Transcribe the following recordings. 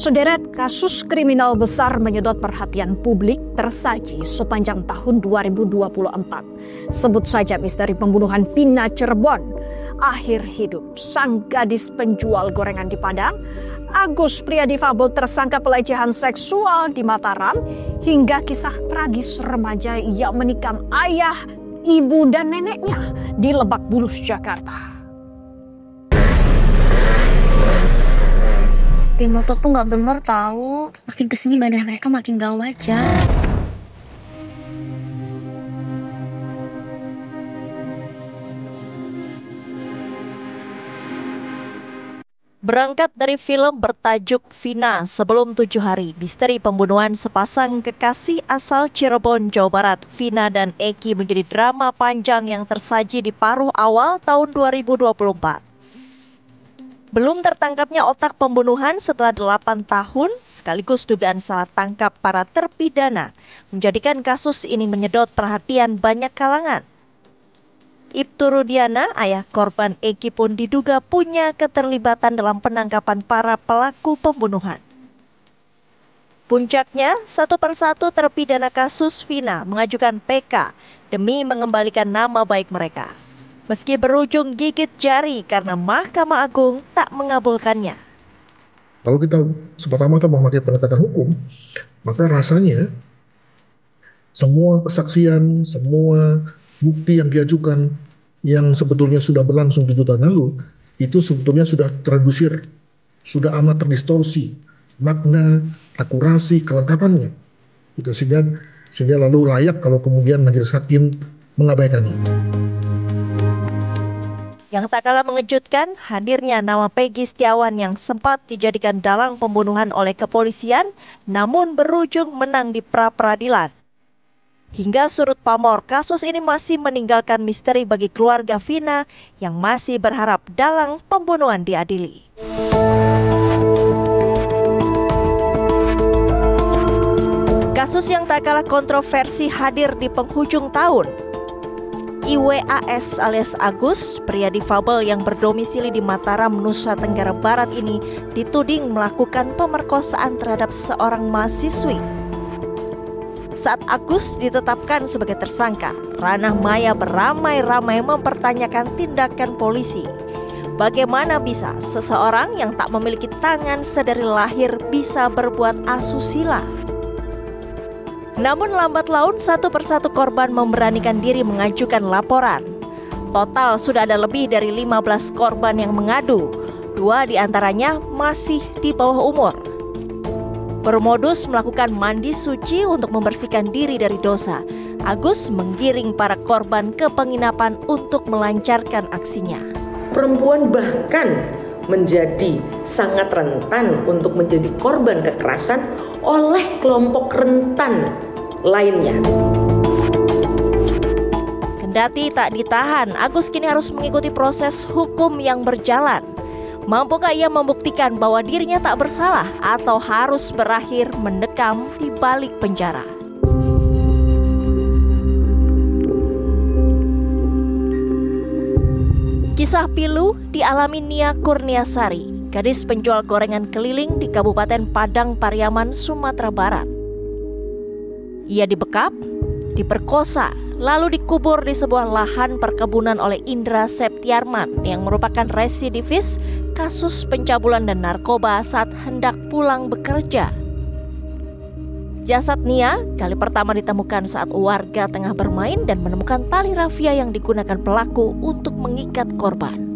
Sederet kasus kriminal besar menyedot perhatian publik tersaji sepanjang tahun 2024. Sebut saja misteri pembunuhan Vina Cirebon, akhir hidup sang gadis penjual gorengan di Padang, Agus pria difabel tersangka pelecehan seksual di Mataram, hingga kisah tragis remaja yang menikam ayah, ibu dan neneknya di Lebak Bulus, Jakarta. Geng motor tuh gak bener tahu. Makin kesini badan mereka makin gak wajar. Berangkat dari film bertajuk Vina sebelum 7 hari, misteri pembunuhan sepasang kekasih asal Cirebon, Jawa Barat, Vina dan Eki, menjadi drama panjang yang tersaji di paruh awal tahun 2024. Belum tertangkapnya otak pembunuhan setelah 8 tahun, sekaligus dugaan salah tangkap para terpidana, menjadikan kasus ini menyedot perhatian banyak kalangan. Ibtu Rudiana, ayah korban Eki, pun diduga punya keterlibatan dalam penangkapan para pelaku pembunuhan. Puncaknya, satu persatu terpidana kasus Vina mengajukan PK demi mengembalikan nama baik mereka. Meski berujung gigit jari karena Mahkamah Agung tak mengabulkannya. Kalau kita semata-mata memakai penegakan hukum, maka rasanya semua kesaksian, semua bukti yang diajukan yang sebetulnya sudah berlangsung 7 tahun lalu, itu sebetulnya sudah terredusir, sudah amat terdistorsi makna, akurasi, kelengkapannya. Itu sehingga lalu layak kalau kemudian majelis hakim mengabaikannya. Yang tak kalah mengejutkan, hadirnya nama Peggy Setiawan yang sempat dijadikan dalang pembunuhan oleh kepolisian, namun berujung menang di pra-peradilan. Hingga surut pamor, kasus ini masih meninggalkan misteri bagi keluarga Vina yang masih berharap dalang pembunuhan diadili. Kasus yang tak kalah kontroversi hadir di penghujung tahun. IWAS alias Agus, pria difabel yang berdomisili di Mataram, Nusa Tenggara Barat ini dituding melakukan pemerkosaan terhadap seorang mahasiswi. Saat Agus ditetapkan sebagai tersangka, ranah maya beramai-ramai mempertanyakan tindakan polisi. Bagaimana bisa seseorang yang tak memiliki tangan sedari lahir bisa berbuat asusila? Namun lambat laun satu persatu korban memberanikan diri mengajukan laporan. Total sudah ada lebih dari 15 korban yang mengadu. 2 diantaranya masih di bawah umur. Bermodus melakukan mandi suci untuk membersihkan diri dari dosa, Agus menggiring para korban ke penginapan untuk melancarkan aksinya. Perempuan bahkan menjadi sangat rentan untuk menjadi korban kekerasan oleh kelompok rentan lainnya. Kendati tak ditahan, Agus kini harus mengikuti proses hukum yang berjalan. Mampukah ia membuktikan bahwa dirinya tak bersalah atau harus berakhir mendekam di balik penjara? Kisah pilu dialami Nia Kurniasari, gadis penjual gorengan keliling di Kabupaten Padang Pariaman, Sumatera Barat. Ia dibekap, diperkosa, lalu dikubur di sebuah lahan perkebunan oleh Indra Septiarman yang merupakan residivis kasus pencabulan dan narkoba saat hendak pulang bekerja. Jasad Nia kali pertama ditemukan saat warga tengah bermain dan menemukan tali rafia yang digunakan pelaku untuk mengikat korban.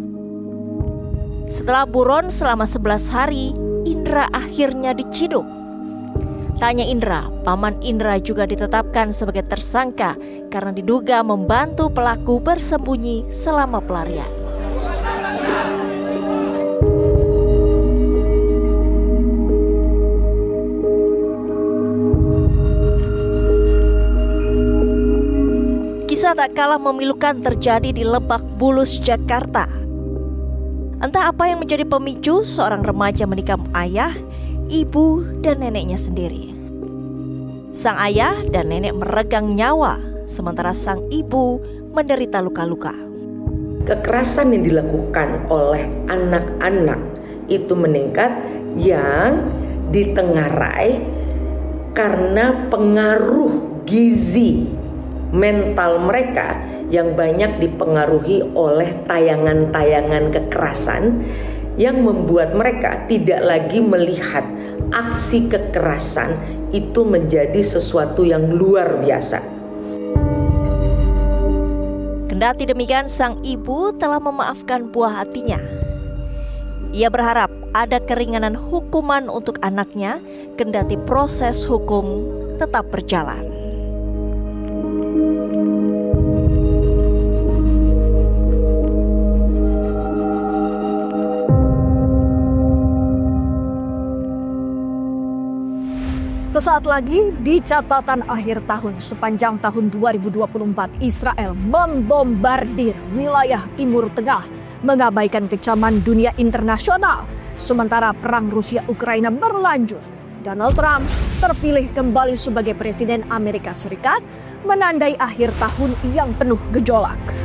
Setelah buron selama 11 hari, Indra akhirnya diciduk. Tanya Indra, paman Indra juga ditetapkan sebagai tersangka karena diduga membantu pelaku bersembunyi selama pelarian. Kisah tak kalah memilukan terjadi di Lebak Bulus, Jakarta. Entah apa yang menjadi pemicu seorang remaja menikam ayah, ibu, dan neneknya sendiri. Sang ayah dan nenek meregang nyawa, sementara sang ibu menderita luka-luka. Kekerasan yang dilakukan oleh anak-anak itu meningkat, yang ditengarai karena pengaruh gizi mental mereka yang banyak dipengaruhi oleh tayangan-tayangan kekerasan yang membuat mereka tidak lagi melihat aksi kekerasan itu menjadi sesuatu yang luar biasa. Kendati demikian, sang ibu telah memaafkan buah hatinya. Ia berharap ada keringanan hukuman untuk anaknya, kendati proses hukum tetap berjalan. Sesaat lagi di catatan akhir tahun sepanjang tahun 2024, Israel membombardir wilayah Timur Tengah, mengabaikan kecaman dunia internasional. Sementara perang Rusia-Ukraina berlanjut, Donald Trump terpilih kembali sebagai Presiden Amerika Serikat, menandai akhir tahun yang penuh gejolak.